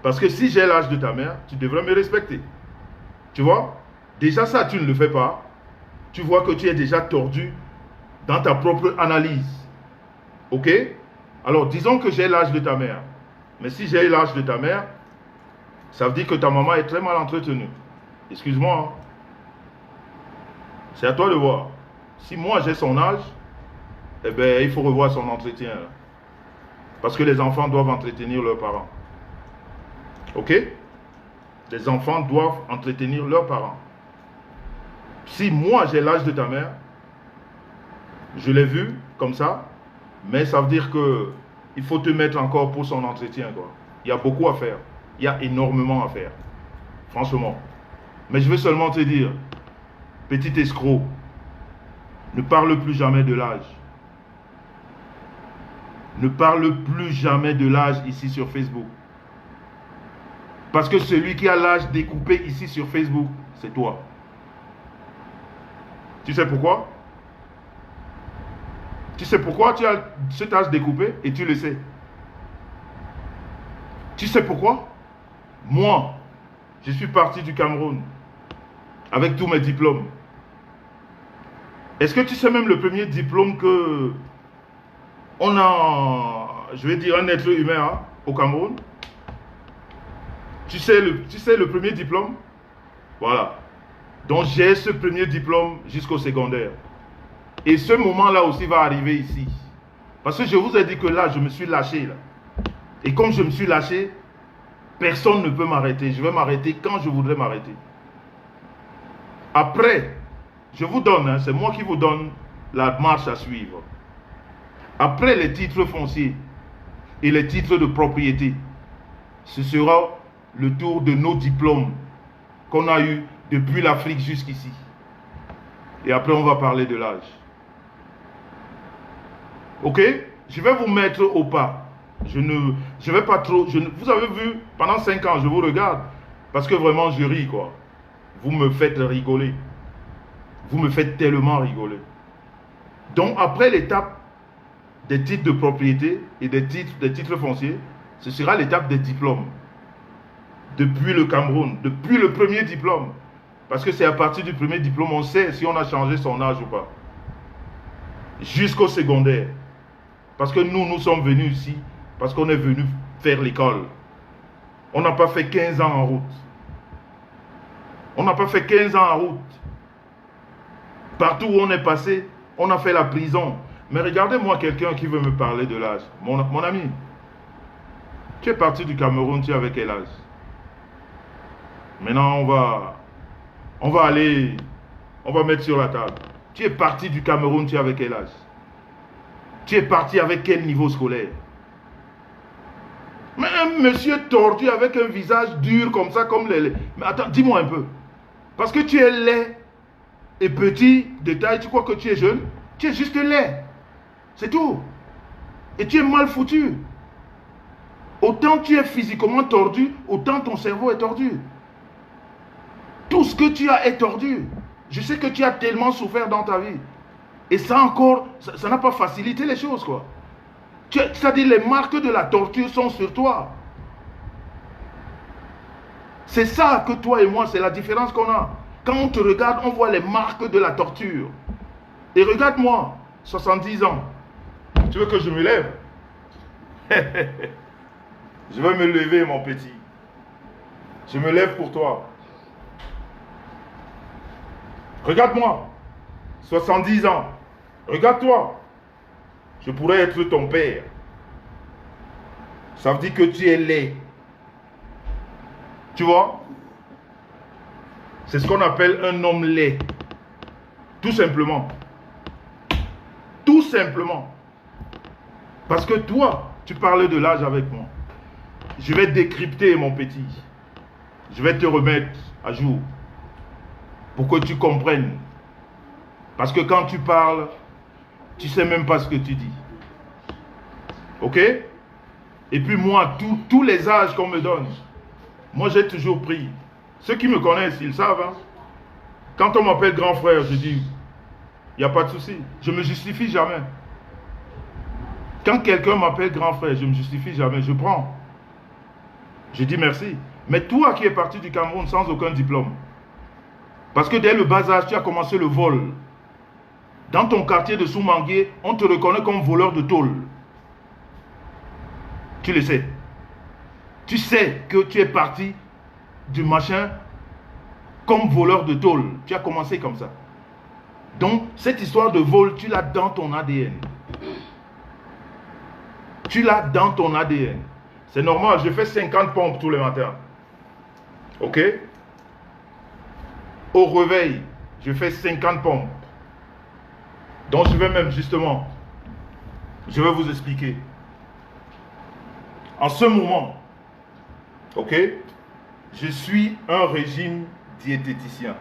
Parce que si j'ai l'âge de ta mère, tu devrais me respecter. Tu vois? Déjà ça, tu ne le fais pas. Tu vois que tu es déjà tordu dans ta propre analyse. Ok? Alors, disons que j'ai l'âge de ta mère. Mais si j'ai l'âge de ta mère, ça veut dire que ta maman est très mal entretenue. Excuse-moi. Hein. C'est à toi de voir. Si moi j'ai son âge, eh bien, il faut revoir son entretien. Là. Parce que les enfants doivent entretenir leurs parents. Ok? Les enfants doivent entretenir leurs parents. Si moi j'ai l'âge de ta mère, je l'ai vu comme ça, mais ça veut dire que il faut te mettre encore pour son entretien, quoi. Il y a beaucoup à faire. Il y a énormément à faire. Franchement. Mais je veux seulement te dire, petit escroc, ne parle plus jamais de l'âge. Ne parle plus jamais de l'âge ici sur Facebook. Parce que celui qui a l'âge découpé ici sur Facebook, c'est toi. Tu sais pourquoi? Tu sais pourquoi tu as cet âge découpé et tu le sais. Tu sais pourquoi? Moi, je suis parti du Cameroun avec tous mes diplômes. Est-ce que tu sais même le premier diplôme que on a, je vais dire, un être humain hein, au Cameroun? Tu sais le premier diplôme? Voilà. Donc j'ai ce premier diplôme jusqu'au secondaire. Et ce moment-là aussi va arriver ici. Parce que je vous ai dit que là, je me suis lâché. Là. Et comme je me suis lâché, personne ne peut m'arrêter. Je vais m'arrêter quand je voudrais m'arrêter. Après, je vous donne, hein, c'est moi qui vous donne la marche à suivre. Après les titres fonciers et les titres de propriété, ce sera le tour de nos diplômes qu'on a eu depuis l'Afrique jusqu'ici. Et après, on va parler de l'âge. Ok? Je vais vous mettre au pas. Je vais pas trop... vous avez vu, pendant 5 ans, je vous regarde. Parce que vraiment, je ris, quoi. Vous me faites rigoler. Vous me faites tellement rigoler. Donc, après l'étape des titres de propriété et des titres fonciers, ce sera l'étape des diplômes. Depuis le Cameroun, depuis le premier diplôme. Parce que c'est à partir du premier diplôme, on sait si on a changé son âge ou pas. Jusqu'au secondaire. Parce que nous sommes venus ici, parce qu'on est venu faire l'école. On n'a pas fait 15 ans en route. On n'a pas fait 15 ans en route. Partout où on est passé, on a fait la prison. Mais regardez-moi quelqu'un qui veut me parler de l'âge. Mon ami, tu es parti du Cameroun, tu es avec quel âge? Maintenant, on va aller, on va mettre sur la table. Tu es parti du Cameroun, tu es avec quel âge? Tu es parti avec quel niveau scolaire? Mais un monsieur tordu avec un visage dur comme ça, comme les... Mais attends, dis-moi un peu. Parce que tu es laid et petit de taille, tu crois que tu es jeune? Tu es juste laid. C'est tout. Et tu es mal foutu. Autant tu es physiquement tordu, autant ton cerveau est tordu. Tout ce que tu as est tordu. Je sais que tu as tellement souffert dans ta vie. Et ça encore, ça n'a pas facilité les choses, quoi. C'est-à-dire les marques de la torture sont sur toi. C'est ça que toi et moi, c'est la différence qu'on a. Quand on te regarde, on voit les marques de la torture. Et regarde-moi, 70 ans. Tu veux que je me lève? Je vais me lever, mon petit. Je me lève pour toi. Regarde-moi. 70 ans. Regarde-toi. Je pourrais être ton père. Ça veut dire que tu es laid. Tu vois? C'est ce qu'on appelle un homme laid. Tout simplement. Tout simplement. Parce que toi, tu parlais de l'âge avec moi. Je vais décrypter, mon petit. Je vais te remettre à jour. Pour que tu comprennes. Parce que quand tu parles, tu ne sais même pas ce que tu dis. Ok? Et puis moi, tous les âges qu'on me donne, moi j'ai toujours pris. Ceux qui me connaissent, ils savent. Hein? Quand on m'appelle grand frère, je dis, il n'y a pas de souci. Je ne me justifie jamais. Quand quelqu'un m'appelle grand frère, je ne me justifie jamais. Je prends. Je dis merci. Mais toi qui es parti du Cameroun sans aucun diplôme, parce que dès le bas âge, tu as commencé le vol. Dans ton quartier de Soumangué, on te reconnaît comme voleur de tôle. Tu le sais. Tu sais que tu es parti du machin comme voleur de tôle. Tu as commencé comme ça. Donc, cette histoire de vol, tu l'as dans ton ADN. Tu l'as dans ton ADN. C'est normal, je fais 50 pompes tous les matins. Ok? Au réveil, je fais 50 pompes. Donc, je vais même justement, je vais vous expliquer. En ce moment, ok, je suis un régime diététicien.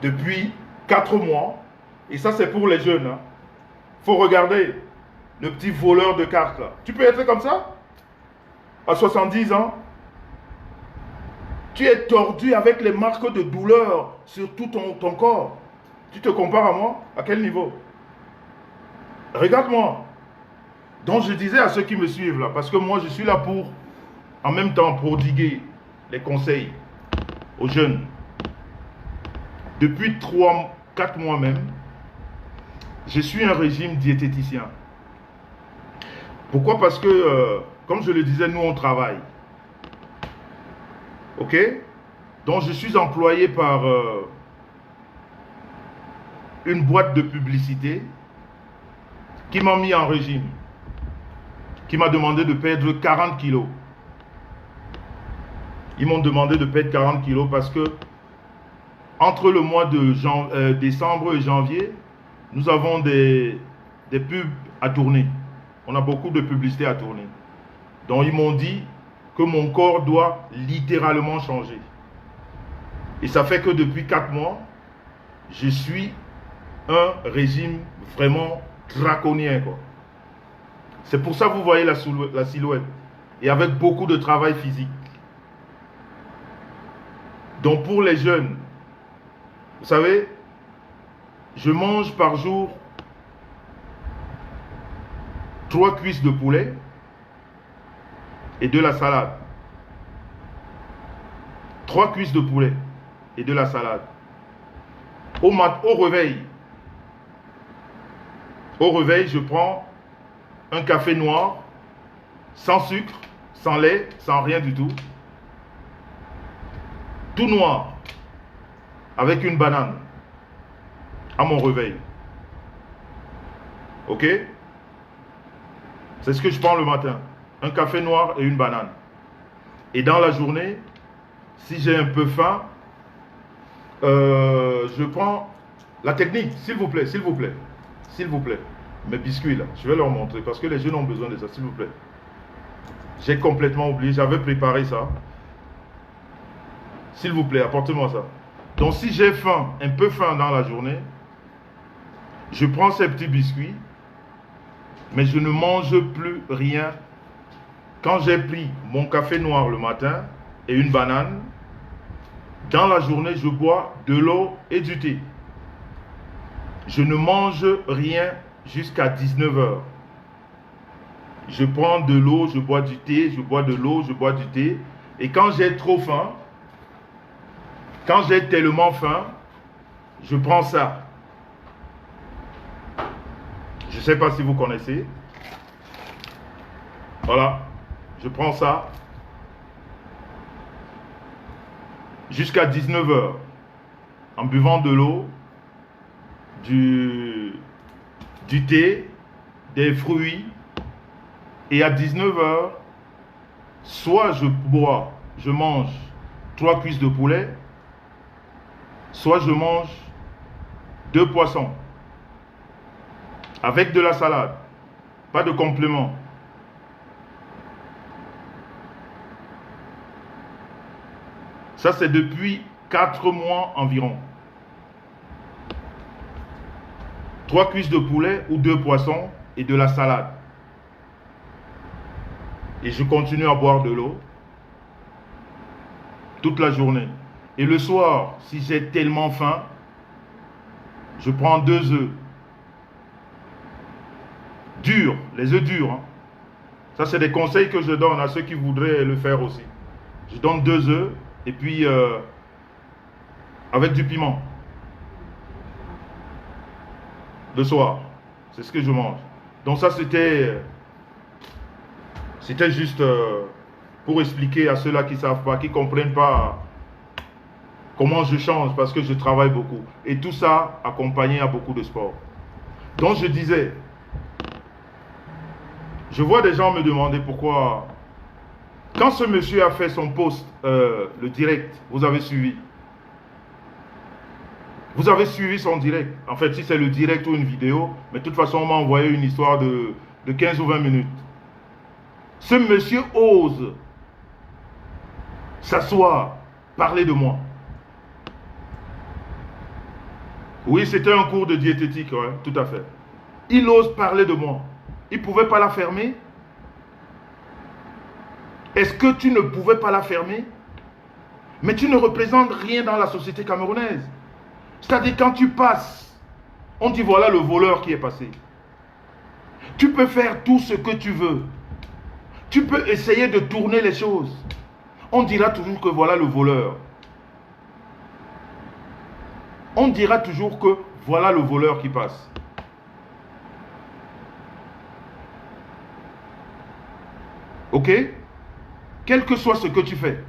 Depuis 4 mois, et ça c'est pour les jeunes. Hein. Faut regarder le petit voleur de cartes là. Tu peux être comme ça? À 70 ans, tu es tordu avec les marques de douleur sur tout ton corps. Tu te compares à moi? À quel niveau? Regarde-moi. Donc je disais à ceux qui me suivent là, parce que moi je suis là pour en même temps prodiguer les conseils aux jeunes. Depuis 4 mois même, je suis un régime diététicien. Pourquoi? Parce que, comme je le disais, nous on travaille. Ok? Donc je suis employé par une boîte de publicité qui m'a mis en régime, qui m'a demandé de perdre 40 kilos. Ils m'ont demandé de perdre 40 kilos parce que entre le mois de décembre et janvier, nous avons des pubs à tourner. On a beaucoup de publicités à tourner. Donc ils m'ont dit que mon corps doit littéralement changer. Et ça fait que depuis 4 mois, je suis un régime vraiment draconien. C'est pour ça que vous voyez la silhouette. Et avec beaucoup de travail physique. Donc pour les jeunes, vous savez, je mange par jour 3 cuisses de poulet et de la salade. 3 cuisses de poulet et de la salade. Au réveil, je prends un café noir, sans sucre, sans lait, sans rien du tout. Tout noir, avec une banane, à mon réveil. Ok? C'est ce que je prends le matin. Un café noir et une banane. Et dans la journée, si j'ai un peu faim, je prends la technique, s'il vous plaît, s'il vous plaît. S'il vous plaît. Mes biscuits là, je vais leur montrer parce que les jeunes ont besoin de ça, s'il vous plaît. J'ai complètement oublié, j'avais préparé ça. S'il vous plaît, apportez-moi ça. Donc si j'ai faim, un peu faim dans la journée, je prends ces petits biscuits, mais je ne mange plus rien. Quand j'ai pris mon café noir le matin et une banane, dans la journée, je bois de l'eau et du thé. Je ne mange rien jusqu'à 19 h. Je prends de l'eau, je bois du thé, je bois de l'eau, je bois du thé. Et quand j'ai trop faim, quand j'ai tellement faim, je prends ça. Je ne sais pas si vous connaissez. Voilà. Je prends ça. jusqu'à 19 heures en buvant de l'eau, du thé, des fruits. Et à 19 heures, soit je mange 3 cuisses de poulet, soit je mange 2 poissons avec de la salade, pas de complément. Ça, c'est depuis 4 mois environ. 3 cuisses de poulet ou 2 poissons et de la salade. Et je continue à boire de l'eau toute la journée. Et le soir, si j'ai tellement faim, je prends 2 œufs. Durs, les œufs durs. Hein. Ça, c'est des conseils que je donne à ceux qui voudraient le faire aussi. Je donne 2 œufs et puis avec du piment. Le soir, c'est ce que je mange. Donc ça, c'était juste pour expliquer à ceux-là qui ne savent pas, qui ne comprennent pas comment je change, parce que je travaille beaucoup. Et tout ça accompagné à beaucoup de sport. Donc je disais, je vois des gens me demander pourquoi, quand ce monsieur a fait son post, le direct, vous avez suivi. Vous avez suivi son direct. En fait, si c'est le direct ou une vidéo, mais de toute façon, on m'a envoyé une histoire de 15 ou 20 minutes. Ce monsieur ose s'asseoir, parler de moi. Oui, c'était un cours de diététique, ouais, tout à fait. Il ose parler de moi. Il ne pouvait pas la fermer? Est-ce que tu ne pouvais pas la fermer? Mais tu ne représentes rien dans la société camerounaise. C'est-à-dire, quand tu passes, on dit voilà le voleur qui est passé. Tu peux faire tout ce que tu veux. Tu peux essayer de tourner les choses. On dira toujours que voilà le voleur. On dira toujours que voilà le voleur qui passe. Ok? Quel que soit ce que tu fais,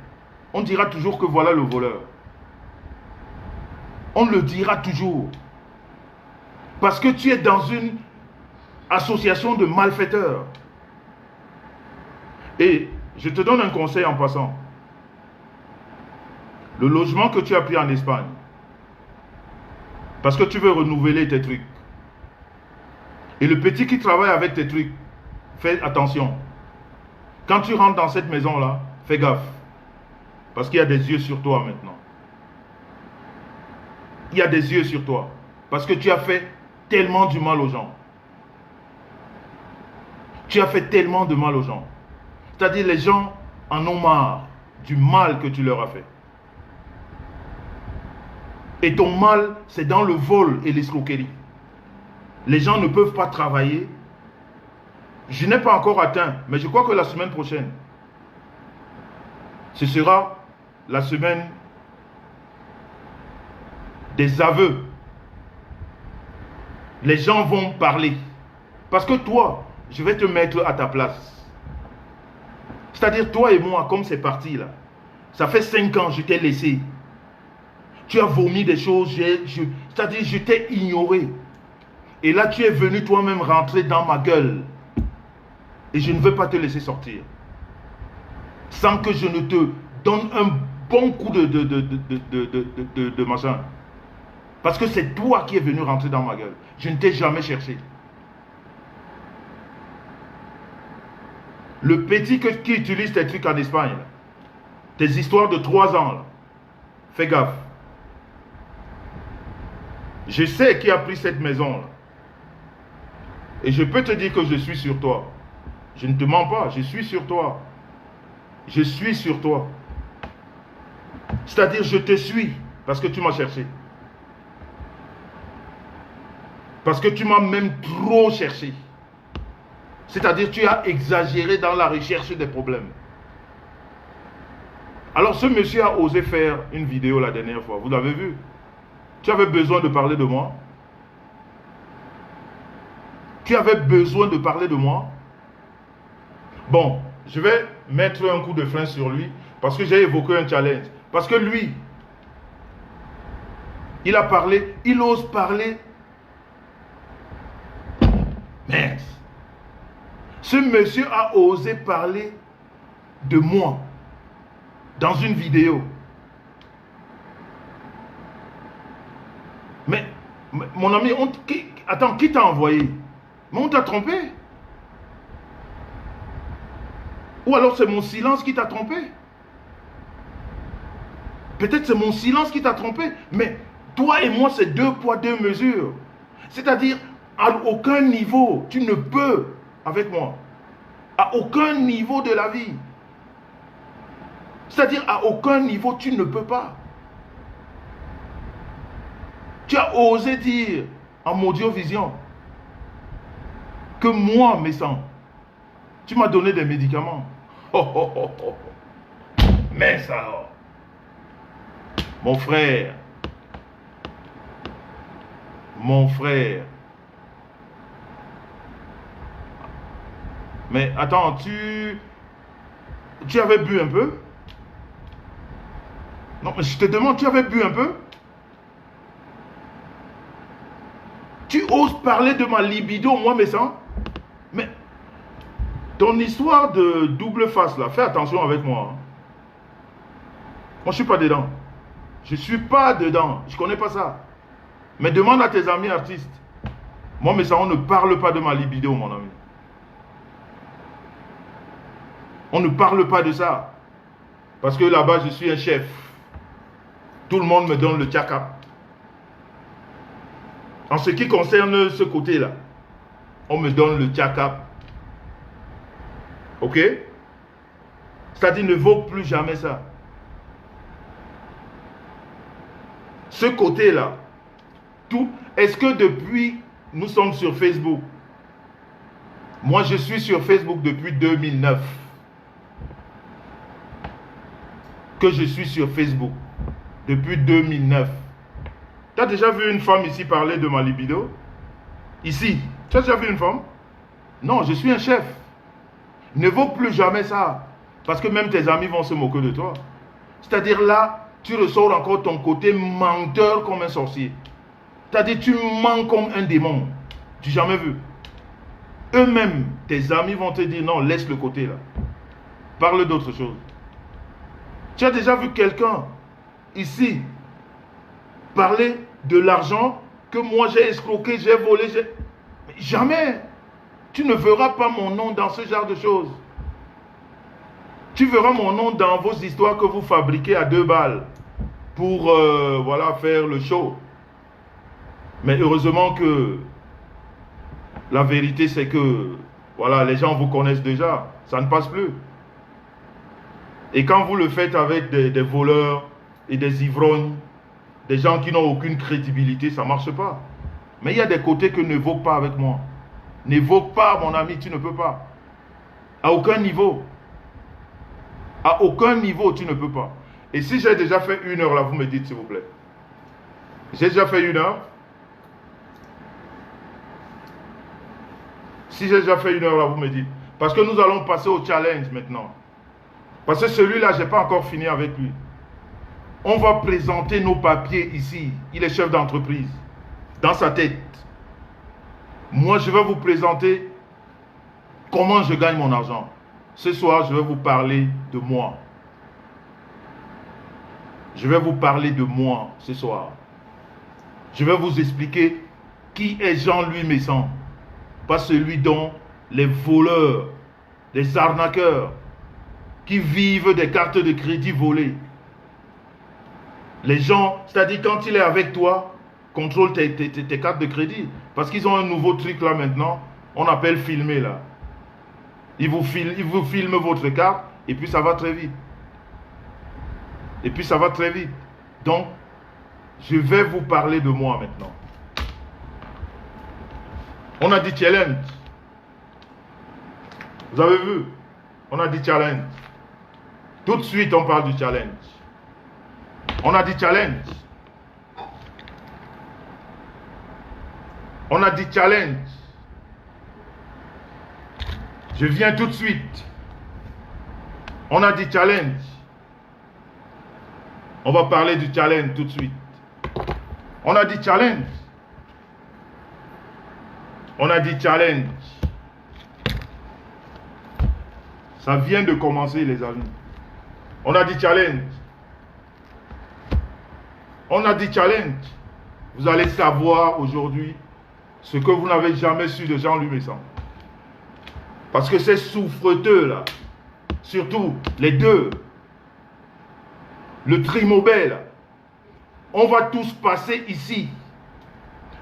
on dira toujours que voilà le voleur. On le dira toujours. Parce que tu es dans une association de malfaiteurs. Et je te donne un conseil en passant. Le logement que tu as pris en Espagne, parce que tu veux renouveler tes trucs. Et le petit qui travaille avec tes trucs, fais attention. Quand tu rentres dans cette maison-là, fais gaffe. Parce qu'il y a des yeux sur toi maintenant. Il y a des yeux sur toi. Parce que tu as fait tellement du mal aux gens. Tu as fait tellement de mal aux gens. C'est-à-dire, les gens en ont marre du mal que tu leur as fait. Et ton mal, c'est dans le vol et l'escroquerie. Les gens ne peuvent pas travailler. Je n'ai pas encore atteint, mais je crois que la semaine prochaine, ce sera la semaine des aveux. Les gens vont parler. Parce que toi, je vais te mettre à ta place. C'est-à-dire, toi et moi, comme c'est parti là, ça fait 5 ans que je t'ai laissé. Tu as vomi des choses, c'est-à-dire, je t'ai ignoré. Et là, tu es venu toi-même rentrer dans ma gueule. Et je ne veux pas te laisser sortir. Sans que je ne te donne un bon coup de machin. Parce que c'est toi qui es venu rentrer dans ma gueule. Je ne t'ai jamais cherché. Le petit qui utilise tes trucs en Espagne, là, tes histoires de 3 ans, là, fais gaffe. Je sais qui a pris cette maison, là. Et je peux te dire que je suis sur toi. Je ne te mens pas, je suis sur toi. Je suis sur toi. C'est-à-dire, je te suis parce que tu m'as cherché. Parce que tu m'as même trop cherché. C'est-à-dire, tu as exagéré dans la recherche des problèmes. Alors, ce monsieur a osé faire une vidéo la dernière fois. Vous l'avez vu? Tu avais besoin de parler de moi? Tu avais besoin de parler de moi? Bon, je vais mettre un coup de frein sur lui parce que j'ai évoqué un challenge. Parce que lui, Il a parlé, il ose parler. Mince. Ce monsieur a osé parler de moi dans une vidéo. Mais mon ami, attends, qui t'a envoyé? Mais on t'a trompé? Ou alors c'est mon silence qui t'a trompé? Peut-être c'est mon silence qui t'a trompé, mais toi et moi, c'est 2 poids 2 mesures. C'est-à-dire, à aucun niveau, tu ne peux avec moi. À aucun niveau de la vie. C'est-à-dire, à aucun niveau, tu ne peux pas. Tu as osé dire en Maudiovision que moi, mes sangs, tu m'as donné des médicaments. Oh, oh, oh, oh. Mais ça, mon frère, mais attends, tu avais bu un peu? Non, mais je te demande, tu avais bu un peu? Tu oses parler de ma libido, moi, mes sangs? Mais ton histoire de double face, là, fais attention avec moi. Moi, je ne suis pas dedans. Je ne suis pas dedans. Je ne connais pas ça. Mais demande à tes amis artistes. Moi, mes sangs, on ne parle pas de ma libido, mon ami. On ne parle pas de ça. Parce que là-bas, je suis un chef. Tout le monde me donne le tchakap. En ce qui concerne ce côté-là, on me donne le tchakap. Ok? C'est-à-dire, ne vaut plus jamais ça. Ce côté-là, tout. Est-ce que depuis, nous sommes sur Facebook? Moi, je suis sur Facebook depuis 2009. Que je suis sur Facebook. Depuis 2009. Tu as déjà vu une femme ici parler de ma libido? Ici. Tu as déjà vu une femme? Non, je suis un chef. Ne vaut plus jamais ça. Parce que même tes amis vont se moquer de toi. C'est-à-dire là, tu ressors encore ton côté menteur comme un sorcier. C'est-à-dire tu mens comme un démon. Tu n'as jamais vu. Eux-mêmes, tes amis vont te dire non, laisse le côté là. Parle d'autre chose. Tu as déjà vu quelqu'un ici parler de l'argent que moi j'ai escroqué, j'ai volé, jamais. Tu ne verras pas mon nom dans ce genre de choses. Tu verras mon nom dans vos histoires que vous fabriquez à 2 balles pour voilà, faire le show. Mais heureusement que la vérité c'est que voilà, les gens vous connaissent déjà. Ça ne passe plus. Et quand vous le faites avec des voleurs et des ivrognes, des gens qui n'ont aucune crédibilité, ça ne marche pas. Mais il y a des côtés que n'évoque pas avec moi. N'évoque pas, mon ami, tu ne peux pas. À aucun niveau. À aucun niveau, tu ne peux pas. Et si j'ai déjà fait 1 heure là, vous me dites s'il vous plaît. J'ai déjà fait 1 heure. Si j'ai déjà fait 1 heure là, vous me dites. Parce que nous allons passer au challenge maintenant. Parce que celui-là, je n'ai pas encore fini avec lui. On va présenter nos papiers ici. Il est chef d'entreprise. Dans sa tête. Moi, je vais vous présenter comment je gagne mon argent. Ce soir, je vais vous parler de moi. Je vais vous parler de moi ce soir. Je vais vous expliquer qui est Jean-Louis Messan. Pas celui dont les voleurs, les arnaqueurs, qui vivent des cartes de crédit volées. Les gens, c'est-à-dire quand il est avec toi, contrôle tes cartes de crédit. Parce qu'ils ont un nouveau truc là maintenant, on appelle filmer là. Ils vous filment votre carte et puis ça va très vite. Et puis ça va très vite. Donc, je vais vous parler de moi maintenant. On a dit challenge. Vous avez vu? On a dit challenge. Tout de suite, on parle du challenge. On a dit challenge. On a dit challenge. Je viens tout de suite. On a dit challenge. On va parler du challenge tout de suite. On a dit challenge. On a dit challenge. Ça vient de commencer, les amis. On a dit challenge. On a dit challenge. Vous allez savoir aujourd'hui ce que vous n'avez jamais su de Jean-Louis Messan. Parce que ces souffreteux-là, surtout les deux, le trimobile, là, on va tous passer ici.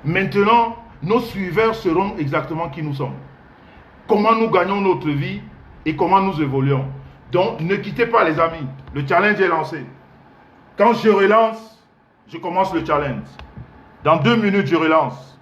Maintenant, nos suiveurs seront exactement qui nous sommes. Comment nous gagnons notre vie et comment nous évoluons. Donc, ne quittez pas les amis. Le challenge est lancé. Quand je relance, je commence le challenge. Dans 2 minutes, je relance.